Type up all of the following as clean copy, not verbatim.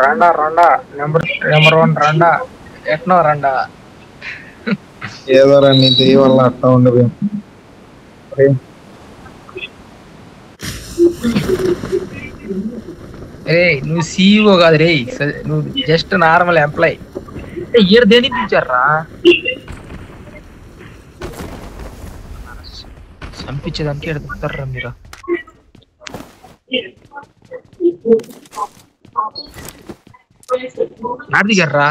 రండా రండా number 1 రండా ఎట్నో రండా ఏదో రండి దెయ్యం వల్ల అట్లా ఉండదు. రే నువ్వు CEO కాదు రే, నువ్వు జస్ట్ నార్మల్ ఎంప్లాయ్. ఇయర్ దేని పిలిచారా? చంపించేదానికి ఎడతారా మీరు? నాటి దిగారా?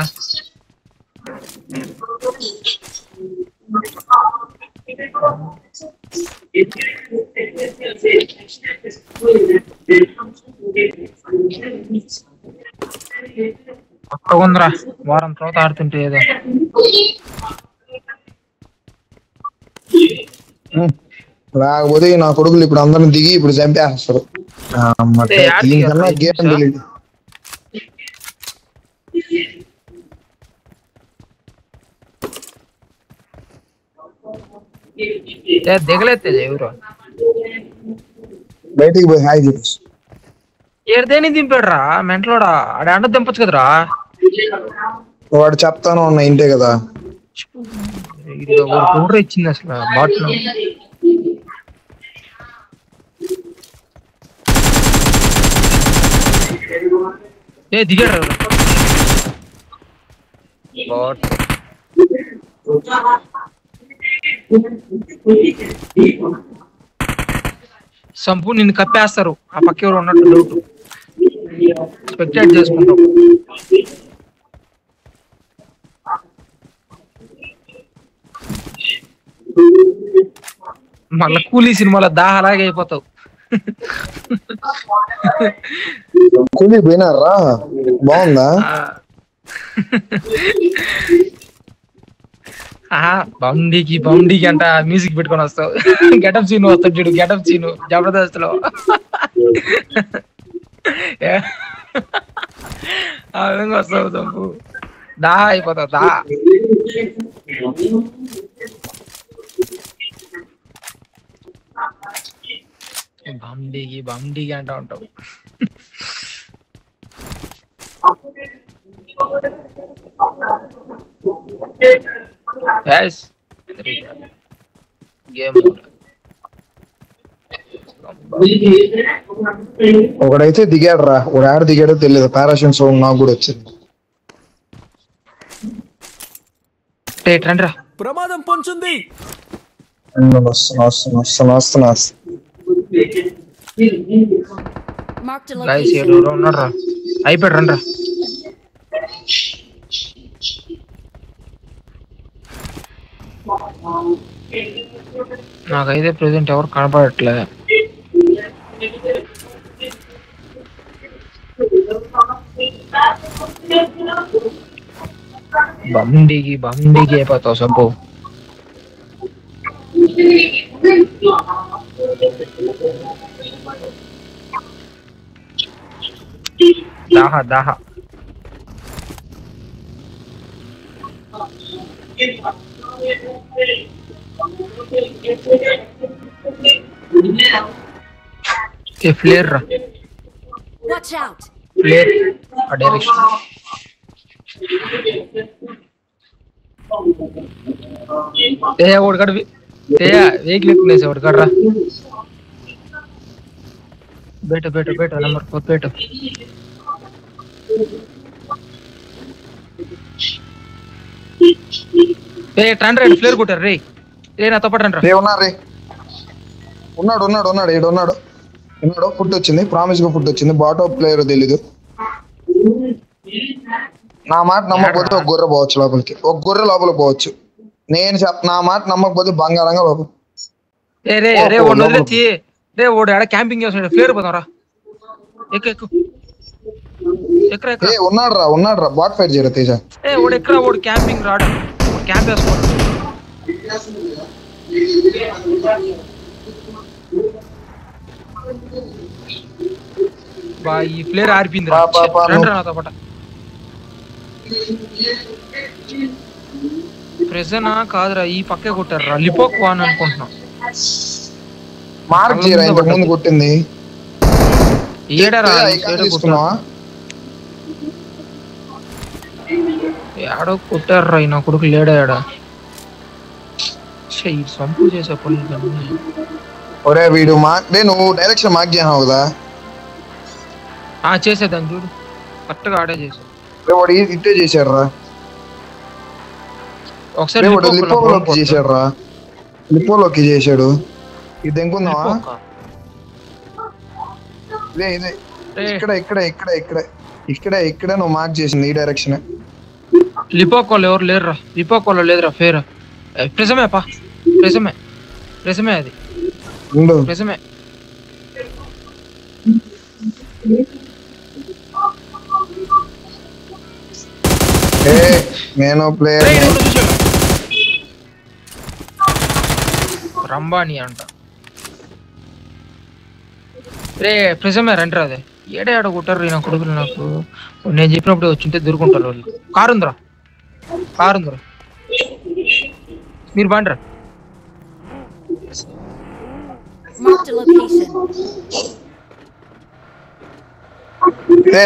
కొత్తగా ఉందిరా, వారం తర్వాత ఆడుతుంటే ఏదో. లేకపోతే నా కొడుకులు ఇప్పుడు అందరిని దిగి ఇప్పుడు చంపేస్తారు. Game delete. దిగలేతే ఎవరు బయటికి పోయి హాయ్ చెప్పు. ఏదేని దింపాడు రా మెంటలోడా, ఆడ అండ దింపచ్చు కదరా. వాడు చెప్తాను ఉన్నా ఇంటే కదా. పౌడర్ ఇచ్చింది అసలు బాటిల్. దిగాడు సంపు, నిన్ను కప్పేస్తారు. ఆ పక్క ఎవరు ఉన్నట్టు డౌట్, స్పెక్టేట్ చేసుకుంటావు. మళ్ళా కూలీ సినిమాలో దాహలాగే అయిపోతావు. కూలీ పోయినారా? బాగుందా? బౌండీకి అంట మ్యూజిక్ పెట్టుకొని వస్తావు. గెటప్ సీను వస్తాడు చూడు, గెటప్ సీను జబర్దస్త్ లో. ఆ విధంగా వస్తావు సంపు, దా అయిపోతావు. దా బండికి అంటా ఉంటావు. ఒకడైతే దిగాడు రా, ఒక ఆడ దిగాడో తెలియదు. పారాషూట్ సౌండ్ నాకు కూడా వచ్చింది. ప్రమాదం పొంచుంది. ఉన్నారా? అయిపోయాడు రండ్రా. నాకైతే ప్రెసెంట్ ఎవరు కనపడట్లే. బండికి అయిపోతావు సంపు. దాహ ఫ్లేర్ రా, ఫ్లేర్ ఆ డైరెక్షన్. ఒకటి కడ వెహికల్ ఎక్కునేసి ఒకటి కడరా. బేట నెంబర్ 4 బేట. ట్రాండ్రైడ్ ఫ్లేర్ కొట్టారు రే. నాతో పాటు రండి. ఉన్నాడు. ఫుడ్ వచ్చింది, ప్రామిస్ గా ఫుడ్ వచ్చింది. బాటో ప్లేయర్ తెలీదు. నా మాట నమ్మకపోతే ఒక గొర్రె పోవచ్చు లోపలికి, ఒక గొర్రె లోపల పోవచ్చు. నేను నా మాట నమ్మకపోతే బంగారంగా లోపల. క్యాంపింగ్ చేస్తున్నాడు. ఫ్లేర్ పోతారా? ఉన్నాడు రా బాట్ ఫైట్ చేయరా తేజ. ఓడు క్యాంపింగ్ రాడు, క్యాంప్ వేసుకోడు. ఈ ప్లేయర్ ఆరిపోయింది. నాతో పాట ప్రెజనా కాదురా, ఈ పక్కే కొట్టారు రా. లిపోక్ వాన్ అనుకుంటున్నాం. మార్క్ చేయరా, ఇంతకు ముందు కొట్టింది. ఏడారా ఏడో కొట్టారా నా కొడుకు లేడా ఏడా ఈ సంపు చేసే పనులు ఒరే వీడు నువ్వు డైరెక్షన్ మార్క్ చేసావు కదా చేసేదాన్ని చూడు కరెక్ట్ గా ఆడే చేసా వాడు ఇట్టే చేశాడు రా ఒకసారి లిపోలోకి చేశాడు రా లిపోలోకి చేశాడు ఇది ఎంకుందావా ఇదే ఇదే ఇక్కడ ఇక్కడ ఇక్కడ ఇక్కడ ఇక్కడ ఇక్కడ నువ్వు మార్క్ చేసింది ఈ డైరెక్షన్ లిపోకోలో ఎవరు లేరురా లిపోకోలో లేదురా ఫేర్ ప్రెసమే పా ప్రెసమే అది ప్రెసమే నేను ప్లేయర్ రంబాని అంట రే ప్రెసమే రండి రా అదే ఏడే ఆడ కొట్టారు నా కొడుకులు నాకు నేను చెప్పినప్పుడు వచ్చింటే దొరుకుంటారు వాళ్ళు కారుందిరా మీరు బాండ్రా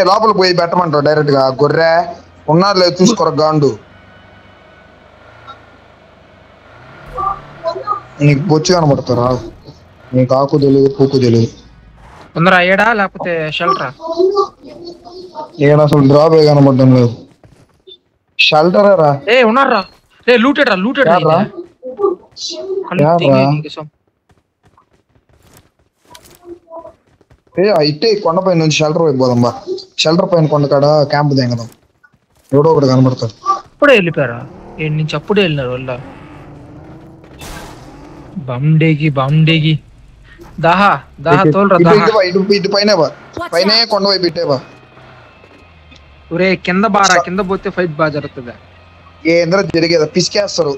లోపల పోయి పెట్టమంటావు డైరెక్ట్ గా గొర్రె ఉన్నారు లేదు చూసుకోర గాండు నీకు బొచ్చు కనబడతారా నీకు ఆకు తెలియదు పూకు తెలియదు ఉందరా ఏడా లేకపోతే షెల్టరా ఏడా అసలు డ్రాప్ ఏ కనబడడం లేదు షెల్టర్ రా ఉన్నారా లూటెడ్ రా ఇట్టే కొండపై నుంచి షెల్టర్ వైపు పోదాం బా షెల్టర్ పైన కొండ కాడ క్యాంప్ దిగదాం ఎవడో ఒకటి కనబడతాడు అప్పుడే వెళ్ళిపోయారా నుంచి అప్పుడే వెళ్ళినారు వాళ్ళ బాండేగి దాహా తోలరా ఇటు పైన పైన కొండ వైపు ఇట్టేవా ఒరే కింద పోతే ఫైట్ బాగా జరుగుతుంది ఏంద్ర జరిగేదా పిసికేస్తారు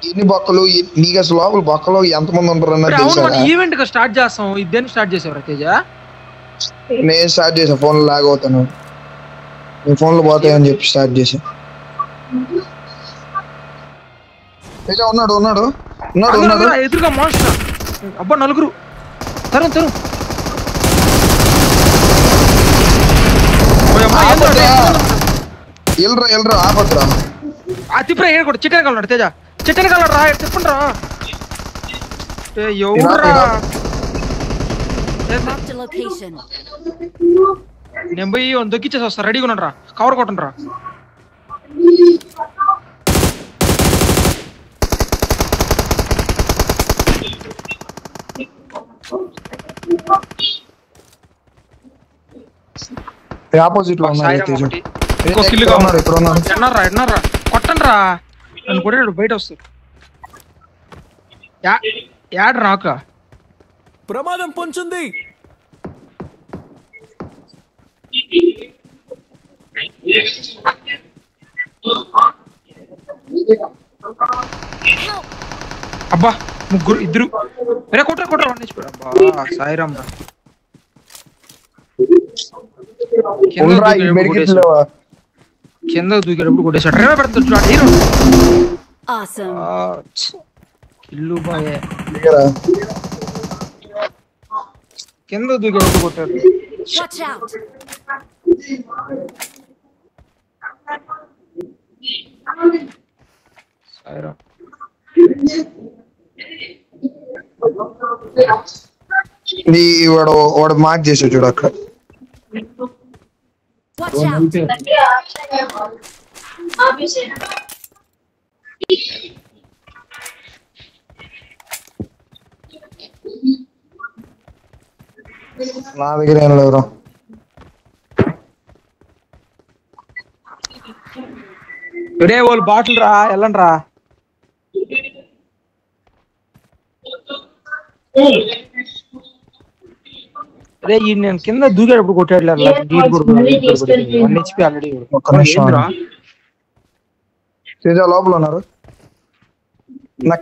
ఎన్ని బొక్కలు నీకు అసలు లోపల బొక్కలు ఎంతమంది ఉంటారు అన్నది ఈవెంట్ స్టార్ట్ చేస్తాం ఇదేం స్టార్ట్ చేసావు తేజ నేను స్టార్ట్ చేసా ఫోన్ లాగ్ అవుతాను నీ ఫోన్లు పోతాయని చెప్పి స్టార్ట్ చేసా తేజ ఉన్నాడు ఎదురుగా మాన్స్టర్ అబ్బా నలుగురు తరుణ్ ఎల్రా ఆపద్రా తిప్పరా ఏడు కూడా చిట్టెన కలడు తేజ చిట్టెన కలడు రా తిప్పండి రా ఎవరురా నేను పోయి దొక్కిచ్చేసి వస్తా రెడీగా ఉన్నాడు రా కవర్ కొట్టండి రా ఆపోజిట్ లో ఎన్నారా కొట్టండి రా నన్ను కొట్టాడు బయట వస్తారు యాడ్ రాక ప్రమాదం పొంచుంది అబ్బా ముగ్గురు ఇద్దరు రే కొట్రా అబ్బా సాయిరామ్ రా కింద దూకేటప్పుడు కొట్టేసాడు డ్రైవర్ పెడతాడు హీరో కిల్లు బాయే కింద దూకేటప్పుడు కొట్టాడు సాయిరామ్ వాడు మార్క్ చేసాడు చూడు అక్కడ నా దగ్గర ఏం లేవురా వాళ్ళు బాటిల్ రా వెళ్ళండి రా అరే నేను కింద దూకేటప్పుడు కొట్టాడు లోపల ఉన్నారు నా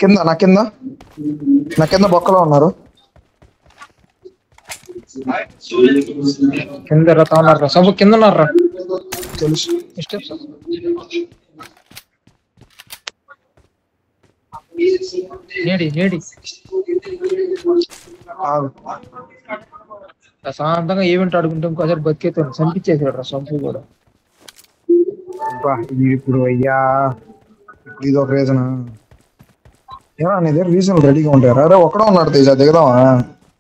కింద బొక్కలో ఉన్నారు కింద రథం ఉన్నారు సబ్బు కింద ఉన్నారా తెలుసు ప్రశాంతంగా ఈవెంట్ ఆడుకుంటాం ఇంకోసారి బతికేతాను చంపించేసాడు రా సంపు కూడా అబ్బా, ఇది ఇప్పుడు అయ్యా ఇప్పుడు ఇది ఒక రీజన్ ఏమన్నా నీ దగ్గర రీజన్ రెడీగా ఉంటారా? అరే ఒక్కడే ఉన్నాడు తేజ, దిగదామా?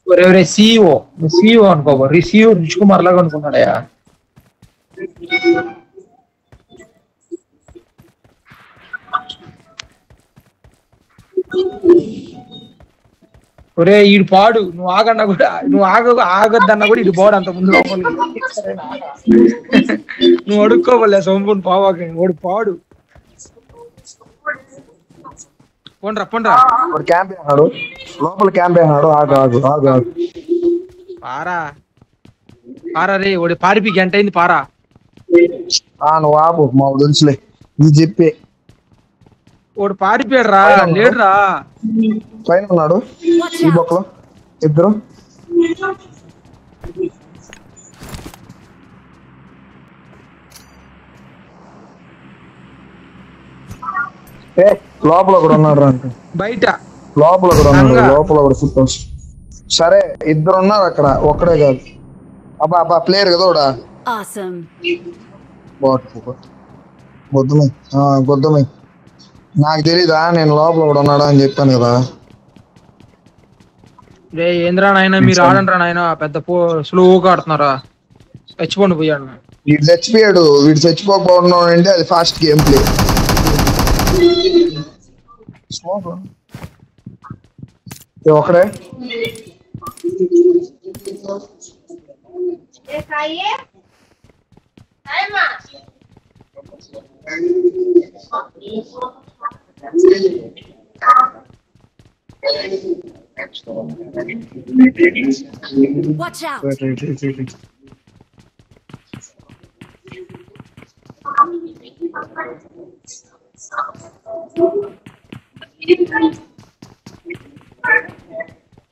ఎవరెవరే సిఇఓ సిఇఓ అనుకో సిఇఓ రిష్ కుమార్ లాగా అనుకున్నాడయా. ఒరే ఈడు పాడు, నువ్వు ఆగన్నా కూడా, నువ్వు ఆగొద్దన్నా కూడా ఇటు పోడు అంత ముందు లోపలికి. నువ్వు అడుక్కోవలే సొంపుని పావాక, వాడు పాడు. పోండ్రా పోండ్రా. వాడు క్యాంప్ వేసినాడు, లోపల క్యాంప్ వేసినాడు. ఆగు ఆగు ఆగు ఆగు. పారా పారా రే, వాడు పారిపి గంట అయింది పారా. నువ్వు ఆపు, మా తెలుసులే నీ చెప్పే. వాడు పారిపోయాడు రా, లేడురా. పైన ఉన్నాడు ఈ బొక్కలో ఇద్దరు. లోపల ఒకడు ఉన్నాడు అంటే బయట లోపల ఒకడు ఉన్నాడు, లోపల ఒకడు ఫుట్. సరే ఇద్దరు ఉన్నారు అక్కడ, ఒక్కడే కాదు. అబ్బా అబ్బా ప్లేయర్ కదా వాడా. గొద్దమై నాకు తెలీదా, నేను లోపల కూడా ఉన్నాడా అని చెప్పాను కదా. రే ఏంద్రా నాయన, మీరు ఆడండి రా నాయన, పెద్ద స్లోగా ఆడుతున్నారా. చచ్చిపోండి పోయాడు. వీడు చచ్చిపోయాడు, వీడు చచ్చిపోకపోవడం అంటే అది ఫాస్ట్ గేమ్ ప్లే. ఒకడే Watch out!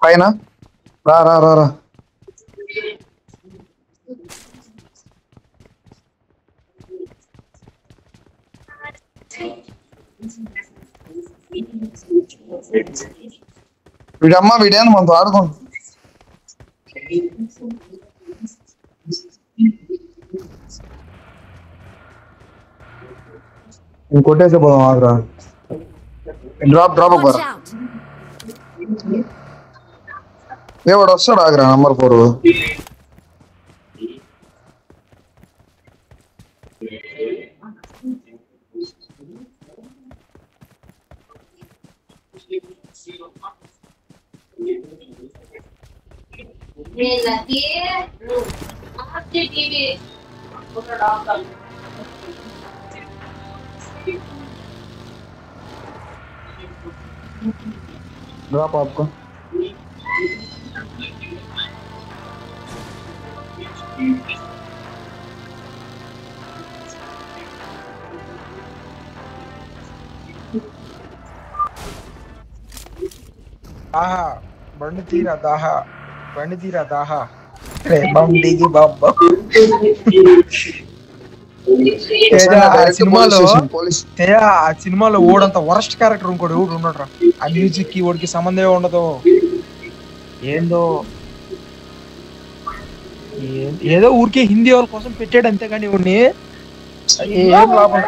పైన రా రా రా రా. వీడమ్మ వీడేనా మనతో ఆడుకుంటు. కొట్టేసే పోదాం, ఆగురా. డ్రాప్ డ్రాప్ అవ్వరా. వాడు వస్తాడు, ఆగురా. నంబర్ 4 ड्रॉप आपको ఆహా బండి తీరా దాహా, బండి తీరా దాహా. బండికి బాబ ఆ సినిమాలో ఓడంత వరస్ట్ క్యారెక్టర్ ఇంకోటి ఊడు ఉన్నాడు రా. ఆ మ్యూజిక్ కి ఓడికి సంబంధమే ఉండదు. ఏందో ఏదో ఊరికే హిందీ వాళ్ళ కోసం పెట్టాడు అంతేగాని వాడిని ఏం లాభం.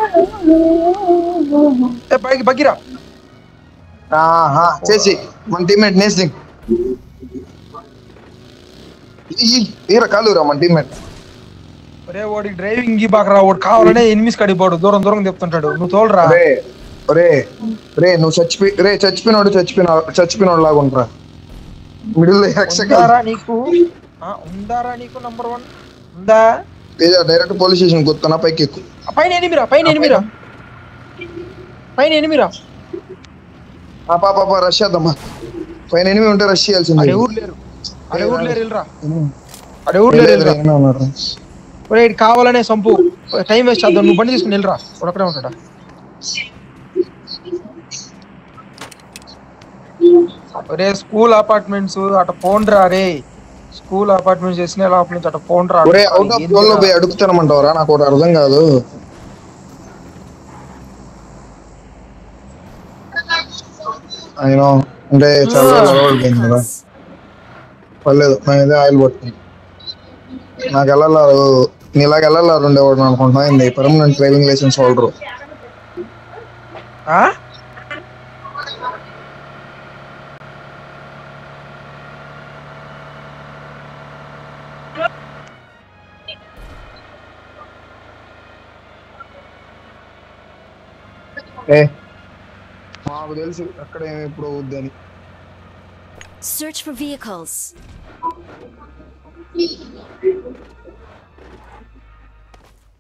పైకి బగ్గిరా చేసి మన టీమ్మేట్ నేసింగ్ కాలురా మన టీమ్మేట్. ఒరే వాడికి డ్రైవింగ్ బాకరా, వాడు కావాలనే ఎనిమిస్ కడిపోడు, దూరం దూరం చెప్తుంటాడు. నువ్వు తోలరా. రే నువ్వు చచ్చిపోయినోడు లాగా ఉంటారా. మిడిల్ నీకు ఉందారా, నీకు నంబర్ 1 ఉందా? డైరెక్ట్ పోలీస్ స్టేషన్ కొత్తనా, పైకి ఎక్కు. పైన ఎనిమిరా, పైన ఎనిమిరా, పైన ఎనిమిరా. పాప రష్ చేద్దామా. పైన ఎనిమిది ఉంటే రష్ చేయాల్సింది. అడే ఊరు లేరు, అడే ఊరు లేరు, వెళ్ళరా. అడే ఊరు లేరు. ఒరే కావాలనే సంపు, టైం వేస్ట్ చేద్దాం. నువ్వు బండి తీసుకుని వెళ్ళరా, ఒకడే ఉంటాడా. ఒరే స్కూల్ అపార్ట్మెంట్స్ అట పోండ్రా రే, స్కూల్ అపార్ట్మెంట్స్ చేసిన లోపల నుంచి అట పోండ్రా. అవుట్ ఆఫ్ జోన్ లో పోయి అడుగుతానమంటావరా, నాకు ఒకటి అర్థం కాదు. అయినా అంటే చాలా అయిపోయింది కదా, పర్లేదు. నేను ఇదే ఆయిల్ పట్టుకుంది, నాకు వెళ్ళాలి. నీలాగా వెళ్ళాలి ఉండేవాడు అనుకుంటున్నా ఇది పర్మనెంట్ డ్రైవింగ్ లైసెన్స్ హోల్డర్. ఆ మాకు తెలుసు అక్కడ ఎప్పుడు అవుద్దని. Search for vehicles.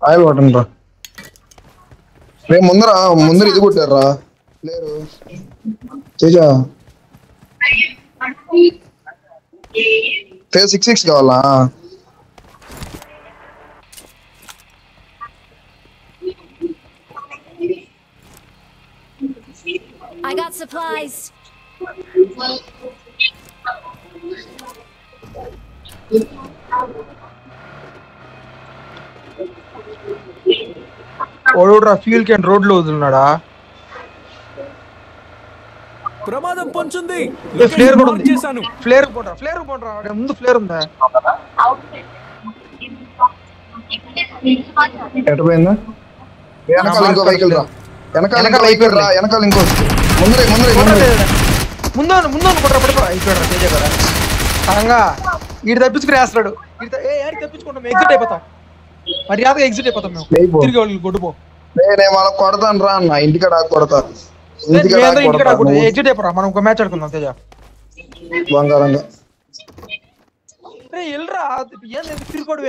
ఆయిల్ పట్టండి రా. రేపు ముందర ఇది కొట్టారా లేరు తేజ. 6-6 కావాలా? I got supplies. ఓడురా ఫ్యూల్ క్యాన్ రోడ్ లో వదులున్నాడా? ప్రమాదం పొంచుంది. ఫ్లేర్ కూడా ఉంది. చేశాను. ఫ్లేర్ పోండ్రా ముందు ఫ్లేర్ ఉందా? ఎటు పోయిందా? వెనకాల ఇంకో వెహికల్ రా. వెనకాల వెహికల్ రా. వెనకాల ఇంకో ముందరే ముందు అనుకుంటారా? పడిపో అయిపోయాడు తేజ కదా సరంగా. ఈడు తప్పించుకుని వేస్తాడు. తప్పించుకుంటాం, ఎగ్జిట్ అయిపోతాం. మర్యాదగా ఎగ్జిట్ అయిపోతాం మేము. తిరిగి వాళ్ళు కొట్టుపో. నేను వాళ్ళకి కొడతాను రా అన్న. ఇంటికాడ కొడతా. ఎగ్జిట్ అయిపోరా, మనం ఒక మ్యాచ్ ఆడుకుందాం తేజ. బంగారంగా వెళ్ళరా తిరుగుడు.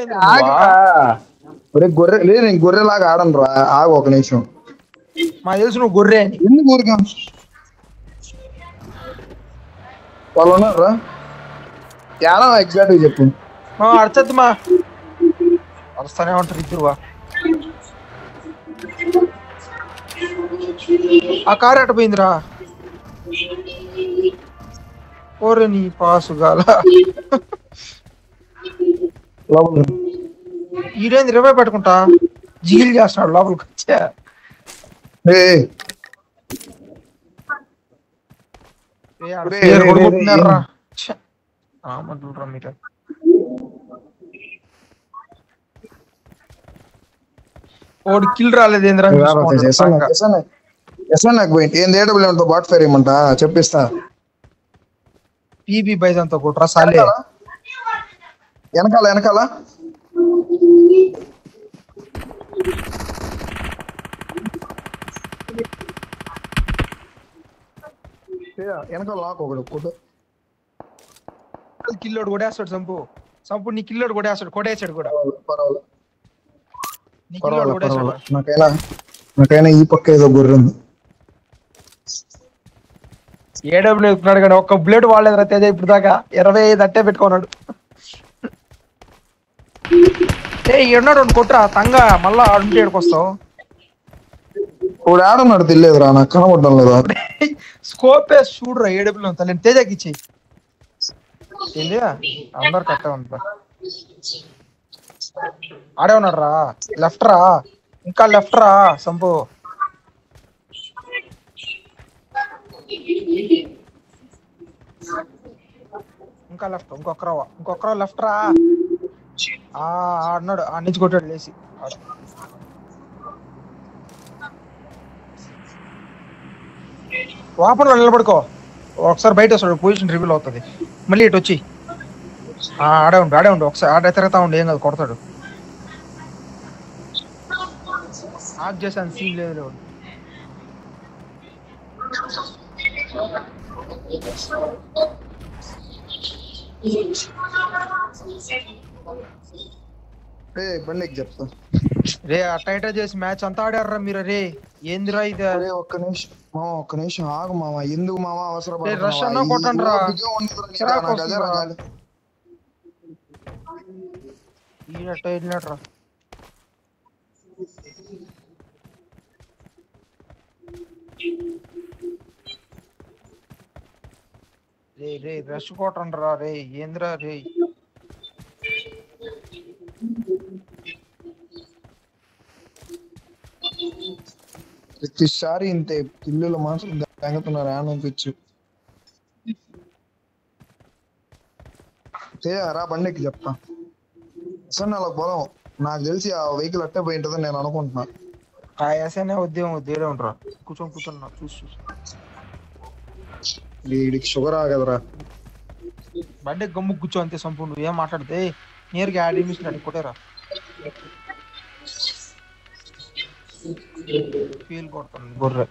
గొర్రె లేదు, నేను గొర్రెలాగా ఆడను రా. ఆగు ఒక నిమిషం. మాకు తెలుసు నువ్వు గొర్రె అని. ఎందుకు ఊరికా వాళ్ళు ఉన్నారా? ఎలా ఎగ్జాక్ట్ గా చెప్పు. అడచద్దు అరుస్తానే ఉంటారు ఇద్దరువా. ఆ కారు ఎట్ట పోయిందిరా? ఓరే నీ పాసుగాల. ఈడేంది రివై పెట్టుకుంటా జీల్ చేస్తున్నాడు లోపలికి వచ్చా. మీరు ఓడి కిల్ రాలేదు ఏంద్రా? బాట్ ఫైర్ ఏమంటా చెప్పిస్తా. పీబీ బైజంతో కొట్రా సాలే. వెనకాల లాక్ ఒకడు కొట్టు. కిల్లోడు కొడేస్తాడు. సంపు నీ కిల్లోడు కొడేస్తాడు. కొడేసాడు కూడా. నాకైనా ఈ పక్క ఏదో గొర్రె ఉంది. ఏడబ్ల్యూ చెప్తున్నాడు కానీ ఒక్క బుల్లెట్ వాడలేదు తేజ ఇప్పుడు దాకా. 25 అట్టే పెట్టుకున్నాడు. ఉన్నాడు కొట్రా తంగా. మళ్ళా ఆడుంటే ఏడుకొస్తావు. ఇప్పుడు ఆడున్నాడు తెలియదురా, నాకు కనబడడం లేదా. స్కోప్ చూడరా ఏడబ్ల్యూ అంతా. నేను తేజకి ఇచ్చేయి. అందరు కట్టే ఉంటా. ఆడే ఉన్నాడు రా. లెఫ్ట్ రా, ఇంకా లెఫ్ట్ రా సంపు. ఇంకా లెఫ్ట్, ఇంకొకరు లెఫ్ట్ రా. ఆడినాడు. ఆ నుంచి కొట్టాడు లేచి. వాపంలో నిలబడుకో. ఒకసారి బయట వస్తాడు, పొజిషన్ రివీల్ అవుతుంది. మళ్ళీ ఇటు వచ్చి ఆడే ఉండు ఒకసారి. ఆడే తిరుగుతా ఉండు, ఏం కాదు కొడతాడు. ఆఫ్ చేశాను, సీన్ లేదు. బండికి చెప్తా రే. అట్టా చేసి మ్యాచ్ అంతా ఆడారా మీరు? రే ఏందిరా ఇది? ఒక్క నిమిషం ఆగు మామ. ఎందుకు మామ అవసరం? రష్ అన్నా కొట్టండి రా. వెళ్ళినట్రా. రే రష్ కొట్టండి రా. రే ఏందిరా రే? ప్రతిసారి ఇంతే. పిల్లలు మాత్రం తాగుతున్నారు అనిపించు. రా బండికి చెప్తా. అసలు అలా పోదాం. నాకు తెలిసి ఆ వెహికల్ అట్టే పోయి ఉంటుందని నేను అనుకుంటున్నా. ఆ ఎస్ఐనే ఉద్యోగం ఉద్యోగం ఉంటారా కూర్చొని చూసి వీడికి షుగర్ ఆగదరా. బండి గమ్ము కూర్చో అంతే సంపూ. నువ్వు ఏం మాట్లాడితే నేరుగా యాడ్ మిషన్ అడిగి కొట్టేరా. ఫీల్ కొడుతుంది గొర్రె.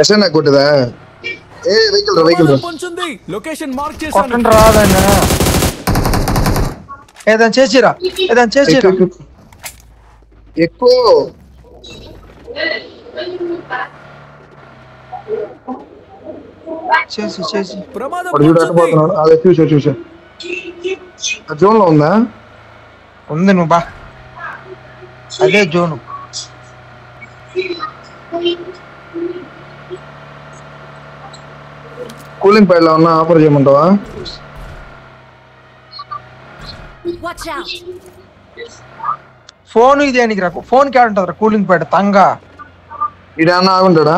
ఎస్ఐ నాకు కొట్టదా? ఏ వెహికల్ వెహికల్ ప్రమాదం పొంచుంది. లొకేషన్ మార్క్ చేశాను. కొట్టండి రాదన్నా. ఏదైనా చేసిరా ఎక్కువ చేసి ప్రమాదం చూడు పొంచుంది. అట్టుపోతున్నాడు. అదే చూసా జోన్ లో ఉందా? ఉంది నువ్వు బా. అదే జోను. కూలింగ్ ప్యాడ్ లో ఉన్నా ఆఫర్ చేయమంటావా? Watch out! ఫోన్ ఇదేనికి రా. ఫోన్ క్యాడ్ ఉంటుంది కూలింగ్ ప్యాడ్ తంగా. ఇడన్నా ఆగుంటాడా?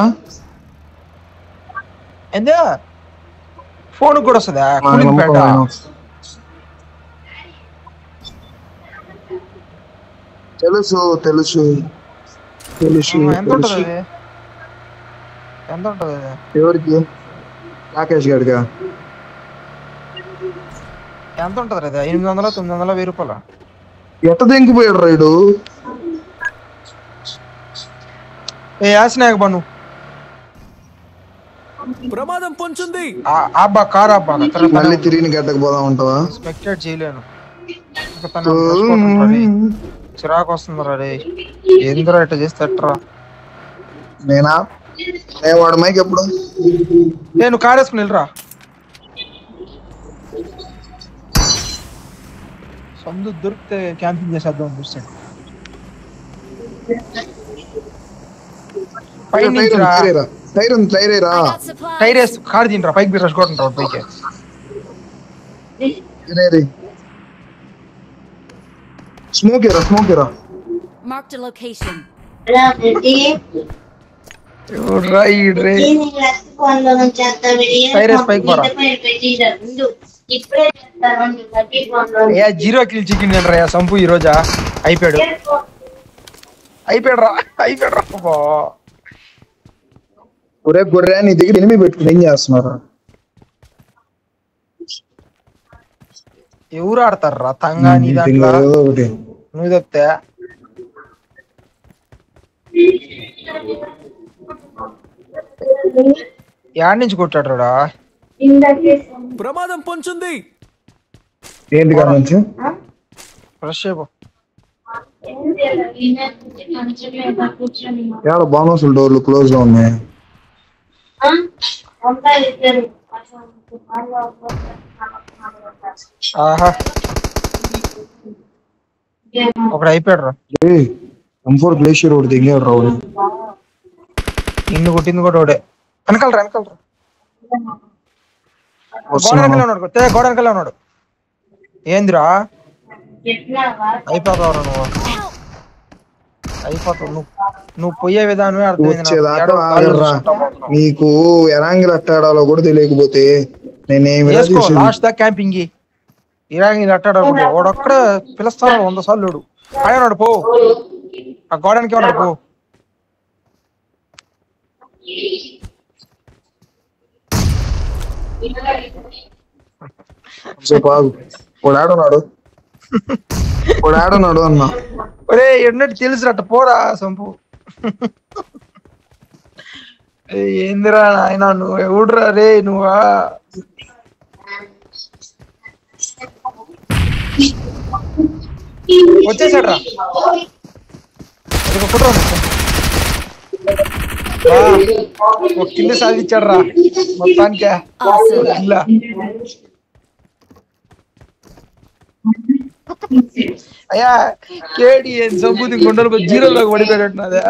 ఏందే ఫోన్ కూడా వస్తుందా కూలింగ్ ప్యాడ్? తెలుసు ఎంత ఉంటుంది అది? ఎవరికి? రాకేష్ గారిగా ఎంత ఉంటుంది అది? 800 900 1000 రూపాయలు. ఎట్ట దింకిపోయాడు రైడు? ఏ యాసినాయక బను ప్రమాదం పొంచుంది. అబ్బా కార్ అబ్బా మళ్ళీ తిరిగి గడ్డకు పోదాం ఉంటావా? ఎక్స్పెక్టెడ్ చేయలేను. చిరాకు వస్తుంది రే. ఎందుకు ఇట్లా చేస్తే ఎట్రా? నేను వాడు మైక్ ఎప్పుడు నేను కార్ వేసుకుని వెళ్ళరా. సందు దొరికితే క్యాంపింగ్ చేసేద్దాం అనిపిస్తాడు. I got supplies. టైర్ వేసి కార్ తింటరా పైకి మీరు రసుకోంటారు పైకి. స్మోక్ ఏరా Marked a location. Zero kill chicken రా సంపు ఈ రోజా. అయిపోయాడు రా. ఒరే గొర్రె నీ దగ్గర ఎనిమిది పెట్టుకుని ఏం చేస్తున్నారు? ఎవరు ఆడతారు రా తంగా? నీ దాంట్లో ఒకటి నువ్వు చెప్తే యాడ్ నుంచి కొట్టాడు రా. ప్రమాదం పొంచుంది. ఏంటి కాడ నుంచి ఫ్రెష్ అయిపో. ఏడ బోనసులు డోర్లు క్లోజ్ లో ఉన్నాయి. ఆహా ఒకడు అయిపోయాడు రా. M4 గ్లేషియర్ ఒకటి దిగాడు రావుడు. ఇన్ను కొట్టింది కూడా ఒకడే. వెనకాలరా గోడ వెనకాలే ఉన్నాడు. ఏందిరా అయిపోతావురా నువ్వు పోయే విధానమే వచ్చేదాకా ఆగర్రా. నీకు ఎరాంగిల్ అట్టాడాలో కూడా తెలియకపోతే నేనేమి లాస్ట్ దా క్యాంపింగ్ ఇరాంగిల్ అట్టాడాలి. వాడొక్కడే పిలుస్తాను 100 సార్లు. లేడు ఆయనాడు పో. ఆ గోడానికి ఏమన్నాడు పో. ఆడున్నాడు అన్నా. ఒరే ఎన్నట్టు తెలుసురట పోరా సంపు. ఏందిరా ఆయన నువ్వు ఎవడురా రే నువ్వా? వచ్చేసాడు రా. ఒక కింద సాధించాడు రా మొత్తానికి. అయ్యా కేడి ఏం సంబూతి గుండెలు జీరోలోకి పడిపోయాడు నాదే.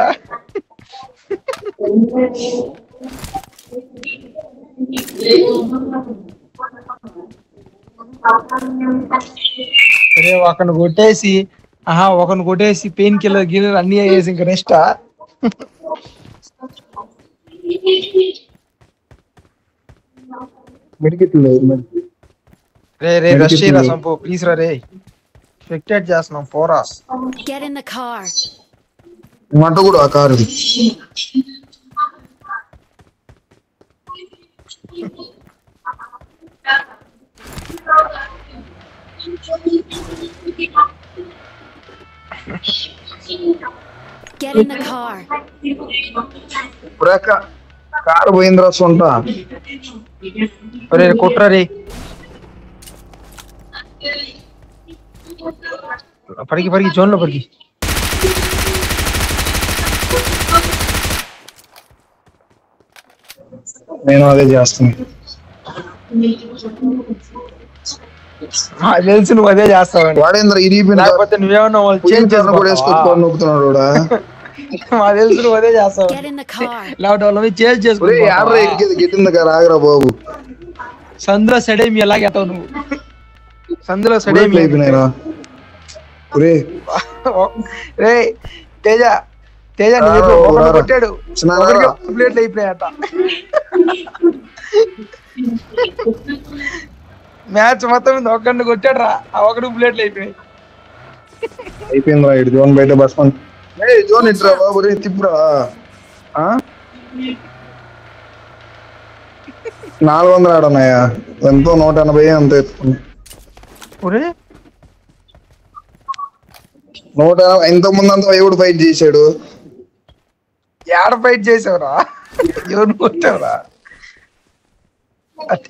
అరే ఒకరిని కొట్టేసి పెయిన్ కిల్లర్ గిల్లర్ అన్ని వేసి ఇంకా నెక్స్ట్ మెడికెట్ లేదు రే రష్ రా సంపు ప్లీజ్ రా రే స్పెక్టేట్ చేస్తున్నాం పోరా Get in the car. మాట కూడా ఆ car Get in the car. ఇప్పుడే కారు పోయిందిరా సొంట రే కొట్రా రే పరిగి జోన్ లో పరిగి నేను అదే చేస్తాను తెలుసు నువ్వు అదే చేస్తావు వాడేంద్ర ఇరిగిపోయిన లేకపోతే నువ్వేమన్నా వాళ్ళు చేంజ్ కూడా వేసుకొని నొక్కుతున్నాడు కూడా మా తెలుసు నువ్వు అదే చేస్తావు Get in the car. లేకపోతే వాళ్ళని చేంజ్ చేసుకో యాభై ఎక్కేది గిట్టింది కదా ఆగరా బాబు సందులో సెడేమి ఎలాగెతావు నువ్వు సందులో సెడేమి అయిపోయినాయిరా రే తేజ కొట్టాడు ప్లేట్లు అయిపోయాయట మ్యాచ్ మొత్తం మీద ఒక్కడిని కొట్టాడు రా ఆ ఒకటి ప్లేట్లు అయిపోయాయి అయిపోయిందిరా ఇటు జోన్ బయట బస్ జోన్ ఇట్రా బాబు రే తిప్పురా 400 ఆడున్నాయా ఎంతో 180 అంత ఎత్తుకున్నా 180 ఇంత ముందంతా ఎవడు ఫైట్ చేశాడు ఏడ ఫైట్ చేసావురా ఎవరు కొట్టావురా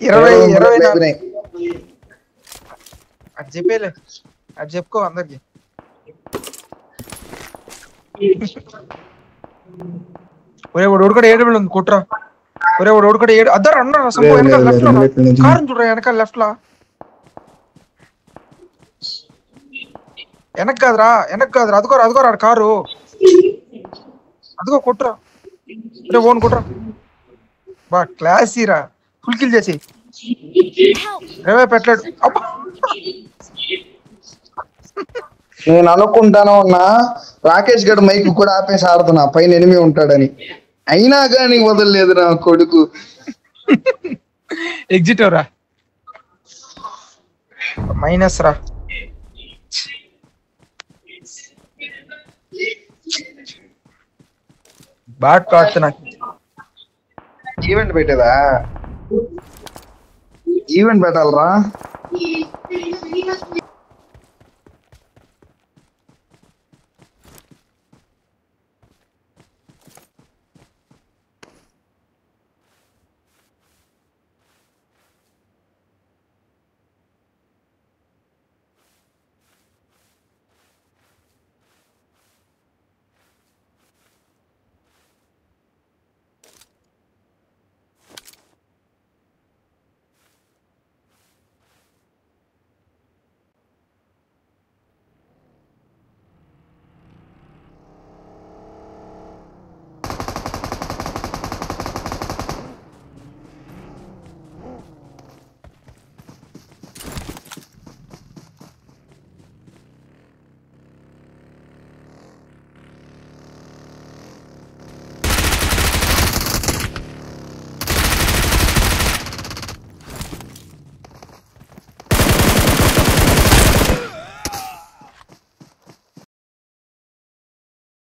20 అది చెప్పేలే అది చెప్పుకో అందరికి ఒరే వాడు ఓడుకడ 7 ఉంది కుట్రా ఒరే వాడు ఓడుకడ 7 అద్దరు అన్నారు సంపో వెనకాల లెఫ్ట్ లో కారు చూడరా వెనకాల లెఫ్ట్ లో వెనక్ కాదురా అదిగోరా కారు అదిగో కుట్రా ఒరే ఓన్ కుట్రా బా క్లాసీరా ఫుల్ కిల్ చేసి రేవే పెట్టలేడు నేను అనుకుంటాను అన్నా రాకేష్ గడ్ మైక్ కూడా ఆపేసి ఆడుతున్నా పైన ఎనిమి ఉంటాడని అయినా కానీ వదలలేదు నా కొడుకు ఎగ్జిట్ రా మైనస్ రా బాట్ కాడుతున్నా ఈవెంట్ పెట్టేదా ఈవెంట్ పెట్టాలరా